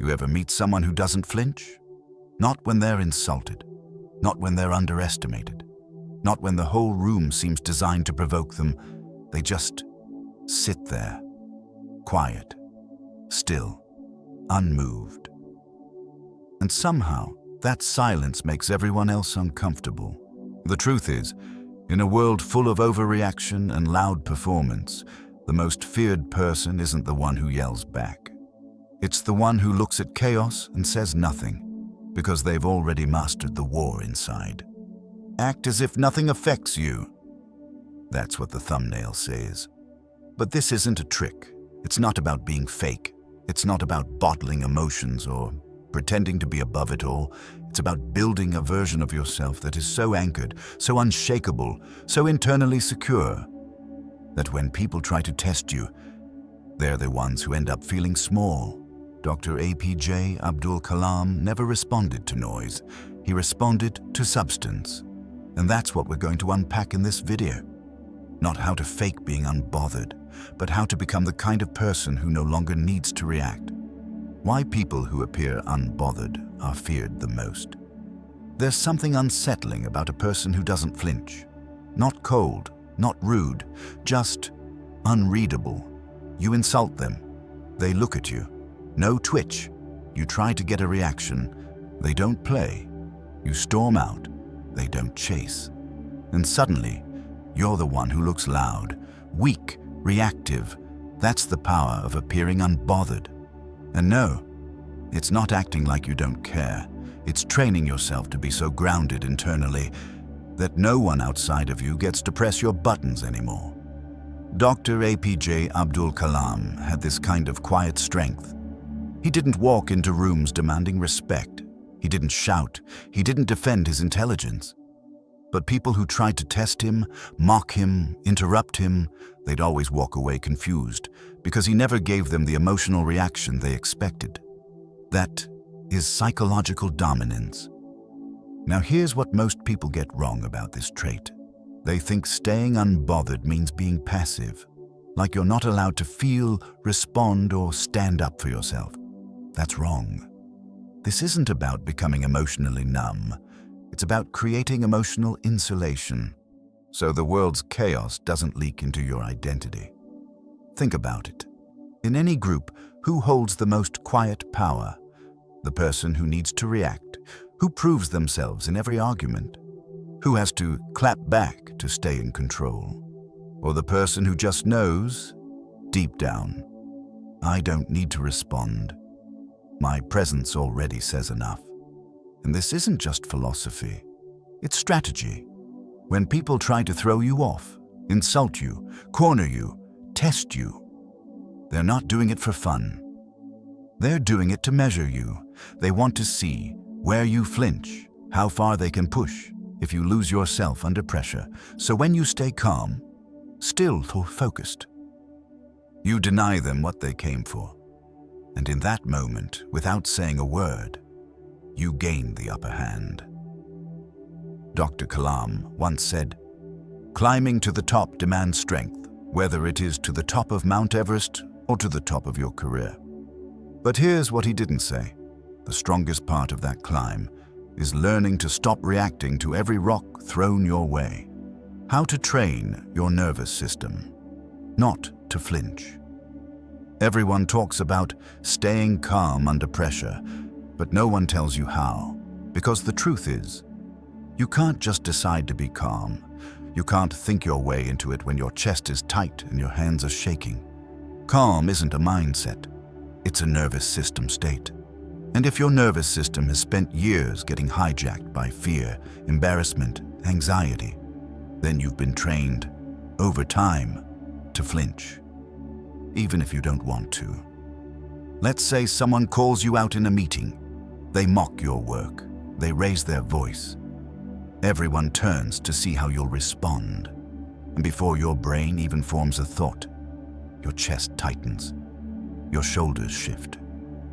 You ever meet someone who doesn't flinch? Not when they're insulted, not when they're underestimated, not when the whole room seems designed to provoke them. They just sit there, quiet, still, unmoved. And somehow, that silence makes everyone else uncomfortable. The truth is, in a world full of overreaction and loud performance, the most feared person isn't the one who yells back. It's the one who looks at chaos and says nothing, because they've already mastered the war inside. Act as if nothing affects you. That's what the thumbnail says. But this isn't a trick. It's not about being fake. It's not about bottling emotions or pretending to be above it all. It's about building a version of yourself that is so anchored, so unshakable, so internally secure, that when people try to test you, they're the ones who end up feeling small. Dr. A.P.J. Abdul Kalam never responded to noise. He responded to substance. And that's what we're going to unpack in this video. Not how to fake being unbothered, but how to become the kind of person who no longer needs to react. Why people who appear unbothered are feared the most. There's something unsettling about a person who doesn't flinch. Not cold, not rude, just unreadable. You insult them. They look at you. No twitch. You try to get a reaction. They don't play. You storm out. They don't chase. And suddenly, you're the one who looks loud, weak, reactive. That's the power of appearing unbothered. And no, it's not acting like you don't care. It's training yourself to be so grounded internally that no one outside of you gets to press your buttons anymore. Dr. A.P.J. Abdul Kalam had this kind of quiet strength. He didn't walk into rooms demanding respect. He didn't shout. He didn't defend his intelligence. But people who tried to test him, mock him, interrupt him, they'd always walk away confused because he never gave them the emotional reaction they expected. That is psychological dominance. Now here's what most people get wrong about this trait. They think staying unbothered means being passive, like you're not allowed to feel, respond, or stand up for yourself. That's wrong. This isn't about becoming emotionally numb. It's about creating emotional insulation, so the world's chaos doesn't leak into your identity. Think about it. In any group, who holds the most quiet power? The person who needs to react, who proves themselves in every argument, who has to clap back to stay in control, or the person who just knows, deep down, I don't need to respond. My presence already says enough. And this isn't just philosophy, it's strategy. When people try to throw you off, insult you, corner you, test you, they're not doing it for fun. They're doing it to measure you. They want to see where you flinch, how far they can push, if you lose yourself under pressure. So when you stay calm, still focused, you deny them what they came for. And in that moment, without saying a word, you gain the upper hand. Dr. Kalam once said, "Climbing to the top demands strength, whether it is to the top of Mount Everest or to the top of your career." But here's what he didn't say. The strongest part of that climb is learning to stop reacting to every rock thrown your way. How to train your nervous system, not to flinch. Everyone talks about staying calm under pressure, but no one tells you how. Because the truth is, you can't just decide to be calm. You can't think your way into it when your chest is tight and your hands are shaking. Calm isn't a mindset. It's a nervous system state. And if your nervous system has spent years getting hijacked by fear, embarrassment, anxiety, then you've been trained, over time, to flinch, even if you don't want to. Let's say someone calls you out in a meeting. They mock your work. They raise their voice. Everyone turns to see how you'll respond. And before your brain even forms a thought, your chest tightens. Your shoulders shift.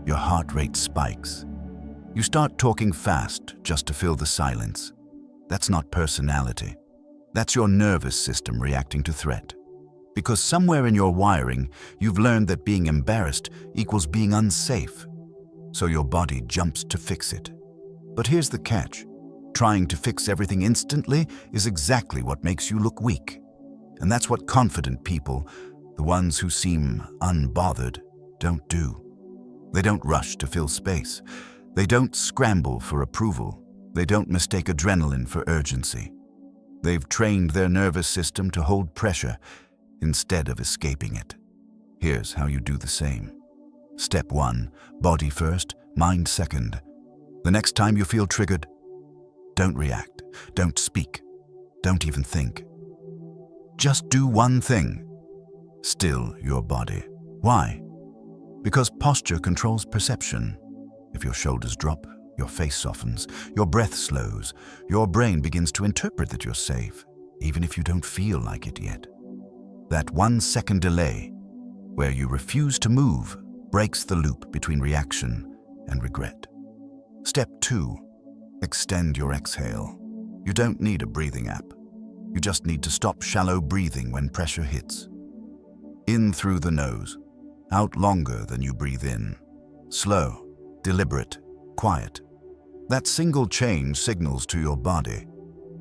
Your heart rate spikes. You start talking fast just to fill the silence. That's not personality. That's your nervous system reacting to threat. Because somewhere in your wiring, you've learned that being embarrassed equals being unsafe. so your body jumps to fix it. But here's the catch. Trying to fix everything instantly is exactly what makes you look weak. And that's what confident people, the ones who seem unbothered, don't do. They don't rush to fill space. They don't scramble for approval. They don't mistake adrenaline for urgency. They've trained their nervous system to hold pressure instead of escaping it. Here's how you do the same. Step 1, body first, mind second. The next time you feel triggered, don't react, don't speak, don't even think. Just do one thing. Still your body. Why? Because posture controls perception. If your shoulders drop, your face softens, your breath slows, your brain begins to interpret that you're safe, even if you don't feel like it yet. That 1 second delay, where you refuse to move, breaks the loop between reaction and regret. Step 2, extend your exhale. You don't need a breathing app. You just need to stop shallow breathing when pressure hits. In through the nose, out longer than you breathe in. Slow, deliberate, quiet. That single change signals to your body,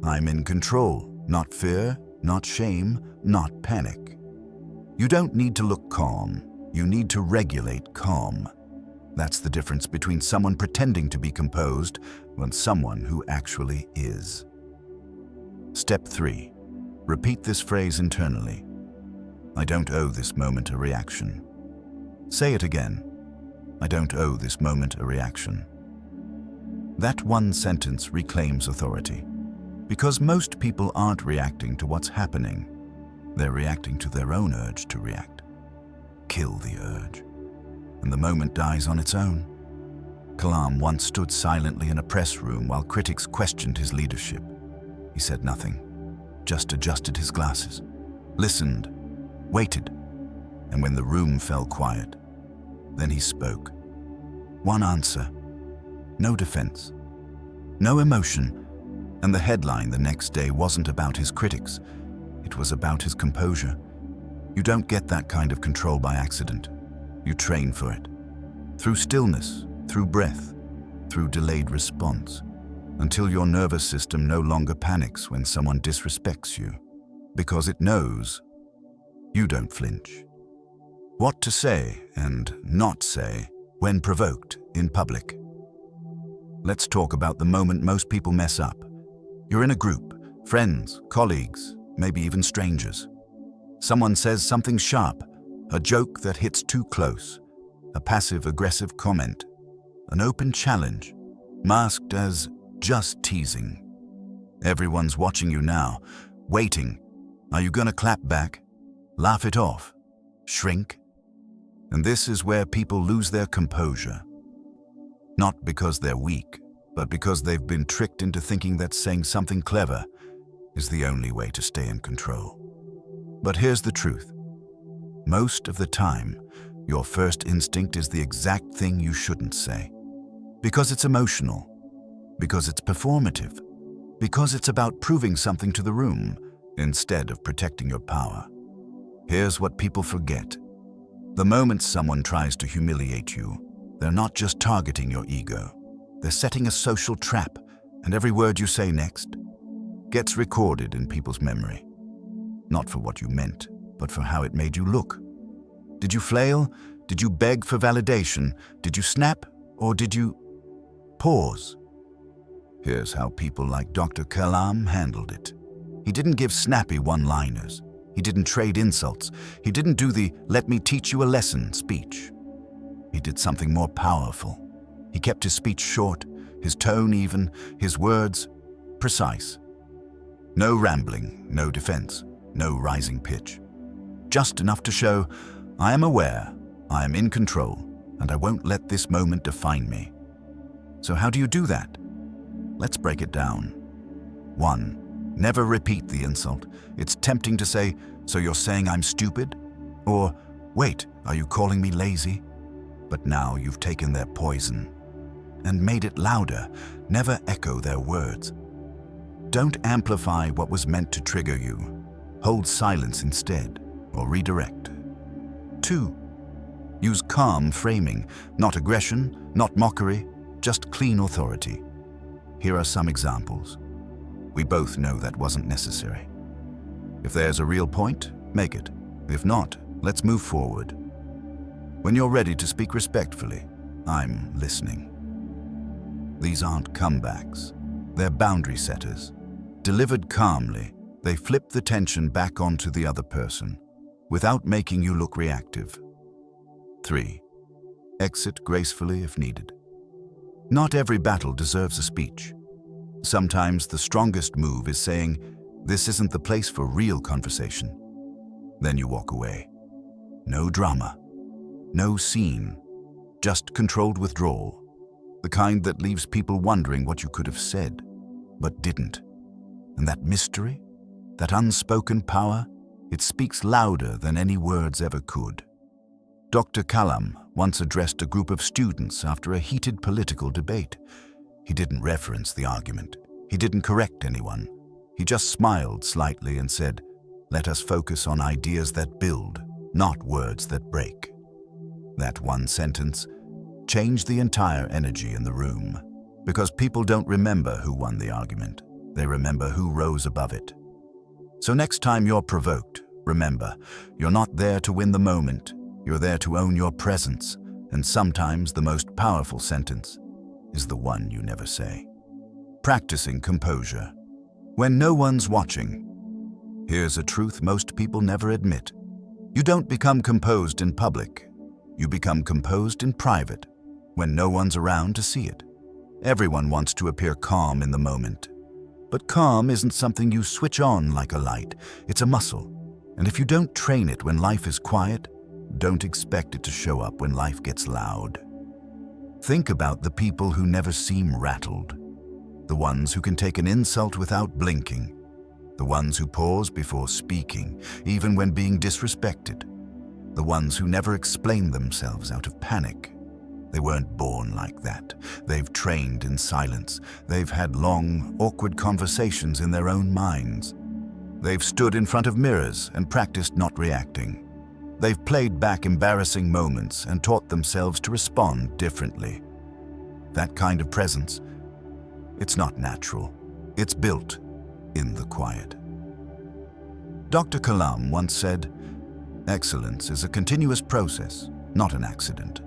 I'm in control, not fear, not shame, not panic. You don't need to look calm, you need to regulate calm. That's the difference between someone pretending to be composed and someone who actually is. Step 3. Repeat this phrase internally. I don't owe this moment a reaction. Say it again. I don't owe this moment a reaction. That one sentence reclaims authority. Because most people aren't reacting to what's happening. They're reacting to their own urge to react. Kill the urge, and the moment dies on its own. Kalam once stood silently in a press room while critics questioned his leadership. He said nothing, just adjusted his glasses, listened, waited, and when the room fell quiet, then he spoke. One answer, no defense, no emotion, and the headline the next day wasn't about his critics, it was about his composure. You don't get that kind of control by accident. You train for it. Through stillness, through breath, through delayed response, until your nervous system no longer panics when someone disrespects you, because it knows you don't flinch. What to say and not say when provoked in public. Let's talk about the moment most people mess up. You're in a group, friends, colleagues, maybe even strangers. Someone says something sharp, a joke that hits too close, a passive-aggressive comment, an open challenge, masked as just teasing. Everyone's watching you now, waiting. Are you gonna clap back? Laugh it off? Shrink? And this is where people lose their composure. Not because they're weak, but because they've been tricked into thinking that saying something clever is the only way to stay in control. But here's the truth. Most of the time, your first instinct is the exact thing you shouldn't say. Because it's emotional, because it's performative, because it's about proving something to the room instead of protecting your power. Here's what people forget. The moment someone tries to humiliate you, they're not just targeting your ego. They're setting a social trap, and every word you say next gets recorded in people's memory. Not for what you meant, but for how it made you look. Did you flail? Did you beg for validation? Did you snap? Or did you pause? Here's how people like Dr. Kalam handled it. He didn't give snappy one-liners. He didn't trade insults. He didn't do the "let me teach you a lesson" speech. He did something more powerful. He kept his speech short, his tone even, his words precise. No rambling, no defense, no rising pitch. Just enough to show, I am aware, I am in control, and I won't let this moment define me. So how do you do that? Let's break it down. 1. Never repeat the insult. It's tempting to say, "So you're saying I'm stupid?" Or, "Wait, are you calling me lazy?" But now you've taken their poison and made it louder. Never echo their words. Don't amplify what was meant to trigger you. Hold silence instead, or redirect. 2. Use calm framing, not aggression, not mockery, just clean authority. Here are some examples. We both know that wasn't necessary. If there's a real point, make it. If not, let's move forward. When you're ready to speak respectfully, I'm listening. These aren't comebacks. They're boundary setters. Delivered calmly, they flip the tension back onto the other person, without making you look reactive. 3. Exit gracefully if needed. Not every battle deserves a speech. Sometimes the strongest move is saying, "This isn't the place for real conversation." Then you walk away. No drama. No scene. Just controlled withdrawal. The kind that leaves people wondering what you could have said, but didn't. And that mystery, that unspoken power, it speaks louder than any words ever could. Dr. Kalam once addressed a group of students after a heated political debate. He didn't reference the argument. He didn't correct anyone. He just smiled slightly and said, "Let us focus on ideas that build, not words that break." That one sentence changed the entire energy in the room, because people don't remember who won the argument. They remember who rose above it. So next time you're provoked, remember, you're not there to win the moment. You're there to own your presence, and sometimes the most powerful sentence is the one you never say. Practicing composure. When no one's watching. Here's a truth most people never admit. You don't become composed in public. You become composed in private, when no one's around to see it. Everyone wants to appear calm in the moment. But calm isn't something you switch on like a light. It's a muscle. And if you don't train it when life is quiet, don't expect it to show up when life gets loud. Think about the people who never seem rattled. The ones who can take an insult without blinking. The ones who pause before speaking, even when being disrespected. The ones who never explain themselves out of panic. They weren't born like that. They've trained in silence. They've had long, awkward conversations in their own minds. They've stood in front of mirrors and practiced not reacting. They've played back embarrassing moments and taught themselves to respond differently. That kind of presence, it's not natural. It's built in the quiet. Dr. Kalam once said, "Excellence is a continuous process, not an accident."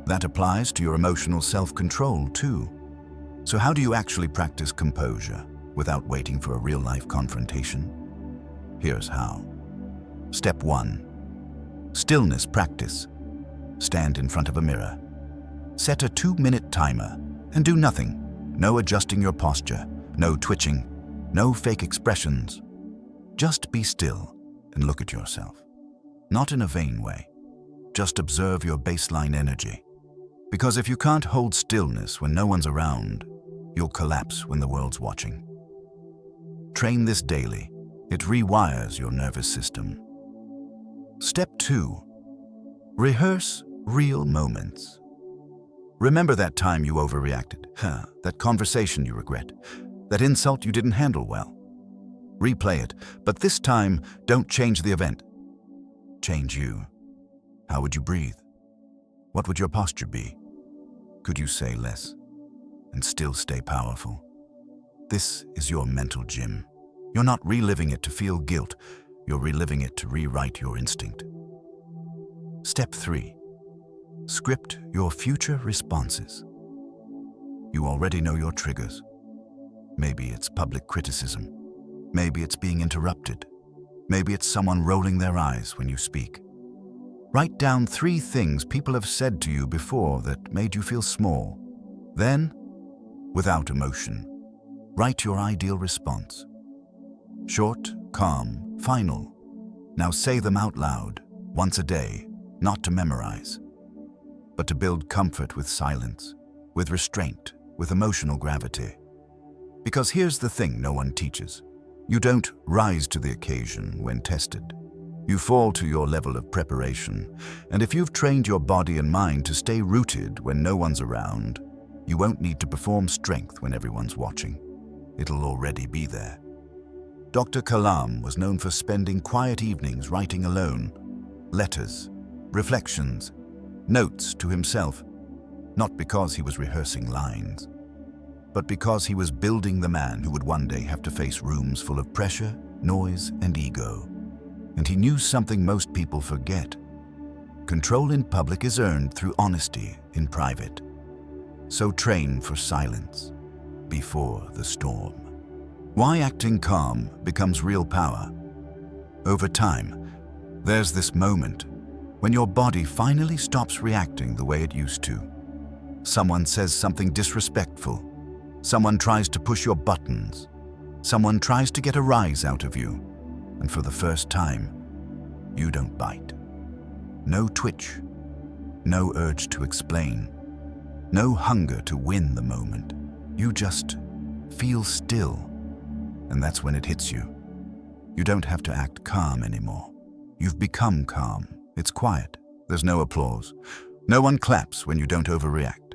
That applies to your emotional self-control too. So how do you actually practice composure without waiting for a real-life confrontation? Here's how. Step 1. Stillness practice. Stand in front of a mirror. Set a 2-minute timer and do nothing. No adjusting your posture, no twitching, no fake expressions. Just be still and look at yourself. Not in a vain way. Just observe your baseline energy. Because if you can't hold stillness when no one's around, you'll collapse when the world's watching. Train this daily. It rewires your nervous system. Step 2. Rehearse real moments. Remember that time you overreacted, that conversation you regret, that insult you didn't handle well. Replay it, but this time, don't change the event. Change you. How would you breathe? What would your posture be? Could you say less and still stay powerful? This is your mental gym. You're not reliving it to feel guilt. You're reliving it to rewrite your instinct. Step 3. Script your future responses. You already know your triggers. Maybe it's public criticism. Maybe it's being interrupted. Maybe it's someone rolling their eyes when you speak. Write down 3 things people have said to you before that made you feel small. Then, without emotion, write your ideal response. Short, calm, final. Now say them out loud, once a day, not to memorize, but to build comfort with silence, with restraint, with emotional gravity. Because here's the thing no one teaches. You don't rise to the occasion when tested. You fall to your level of preparation, and if you've trained your body and mind to stay rooted when no one's around, you won't need to perform strength when everyone's watching. It'll already be there. Dr. Kalam was known for spending quiet evenings writing alone, letters, reflections, notes to himself, not because he was rehearsing lines, but because he was building the man who would one day have to face rooms full of pressure, noise, and ego. And he knew something most people forget. Control in public is earned through honesty in private. So train for silence before the storm. Why acting calm becomes real power. Over time, there's this moment when your body finally stops reacting the way it used to. Someone says something disrespectful. Someone tries to push your buttons. Someone tries to get a rise out of you. And for the first time, you don't bite. No twitch. No urge to explain. No hunger to win the moment. You just feel still. And that's when it hits you. You don't have to act calm anymore. You've become calm. It's quiet. There's no applause. No one claps when you don't overreact.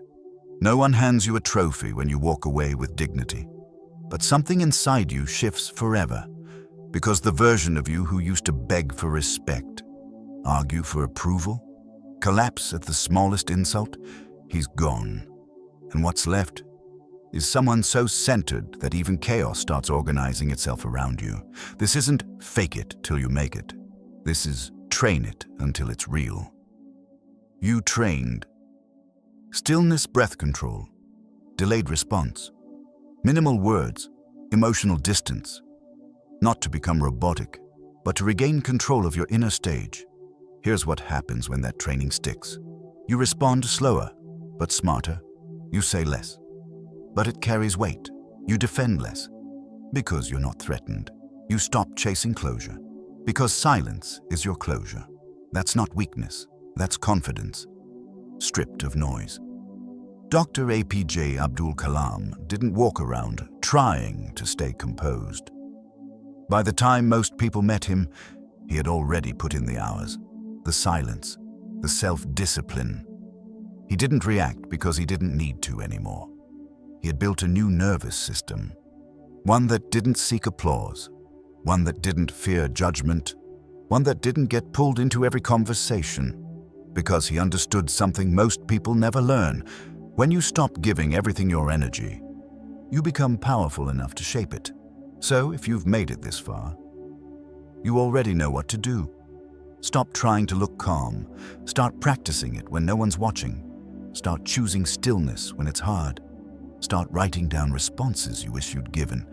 No one hands you a trophy when you walk away with dignity. But something inside you shifts forever, because the version of you who used to beg for respect, argue for approval, collapse at the smallest insult, he's gone. And what's left is someone so centered that even chaos starts organizing itself around you. This isn't fake it till you make it. This is train it until it's real. You trained. Stillness, breath control, delayed response, minimal words, emotional distance. Not to become robotic, but to regain control of your inner stage. Here's what happens when that training sticks. You respond slower, but smarter. You say less, but it carries weight. You defend less, because you're not threatened. You stop chasing closure, because silence is your closure. That's not weakness, that's confidence, stripped of noise. Dr. A.P.J. Abdul Kalam didn't walk around trying to stay composed. By the time most people met him, he had already put in the hours, the silence, the self-discipline. He didn't react because he didn't need to anymore. He had built a new nervous system, one that didn't seek applause, one that didn't fear judgment, one that didn't get pulled into every conversation, because he understood something most people never learn. When you stop giving everything your energy, you become powerful enough to shape it. So if you've made it this far, you already know what to do. Stop trying to look calm. Start practicing it when no one's watching. Start choosing stillness when it's hard. Start writing down responses you wish you'd given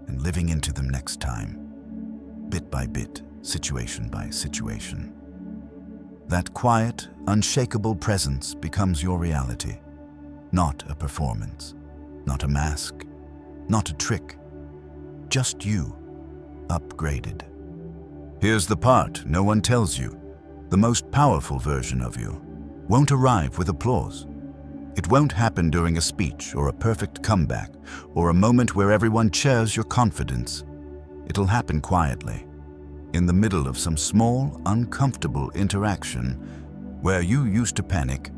and living into them next time, bit by bit, situation by situation. That quiet, unshakable presence becomes your reality. Not a performance, not a mask, not a trick, just you, upgraded. Here's the part no one tells you. The most powerful version of you won't arrive with applause. It won't happen during a speech or a perfect comeback or a moment where everyone cheers your confidence. It'll happen quietly, in the middle of some small, uncomfortable interaction where you used to panic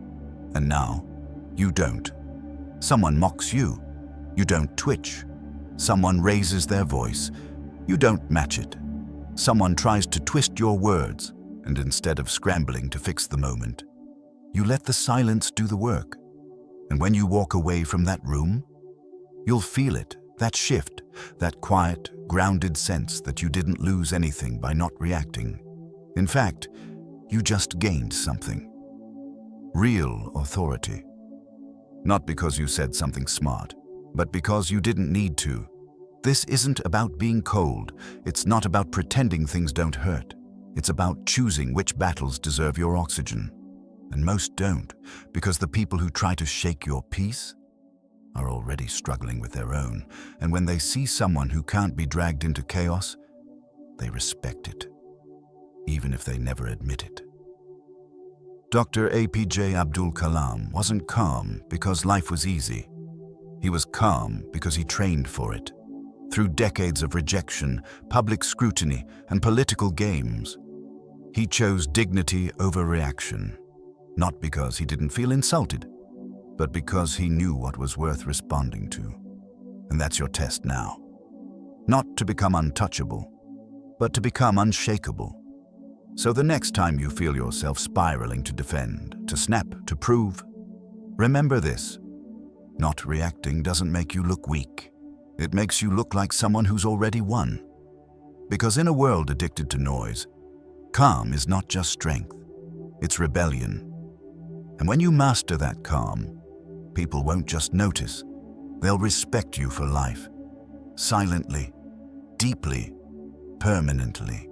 and now you don't. Someone mocks you. You don't twitch. Someone raises their voice. You don't match it. Someone tries to twist your words, and instead of scrambling to fix the moment, you let the silence do the work. And when you walk away from that room, you'll feel it, that shift, that quiet, grounded sense that you didn't lose anything by not reacting. In fact, you just gained something. Real authority. Not because you said something smart, but because you didn't need to. This isn't about being cold. It's not about pretending things don't hurt. It's about choosing which battles deserve your oxygen. And most don't, because the people who try to shake your peace are already struggling with their own. And when they see someone who can't be dragged into chaos, they respect it, even if they never admit it. Dr. A.P.J. Abdul Kalam wasn't calm because life was easy. He was calm because he trained for it. Through decades of rejection, public scrutiny, and political games, he chose dignity over reaction, not because he didn't feel insulted, but because he knew what was worth responding to. And that's your test now. Not to become untouchable, but to become unshakable. So the next time you feel yourself spiraling to defend, to snap, to prove, remember this. Not reacting doesn't make you look weak. It makes you look like someone who's already won. Because in a world addicted to noise, calm is not just strength, it's rebellion. And when you master that calm, people won't just notice, they'll respect you for life. Silently, deeply, permanently.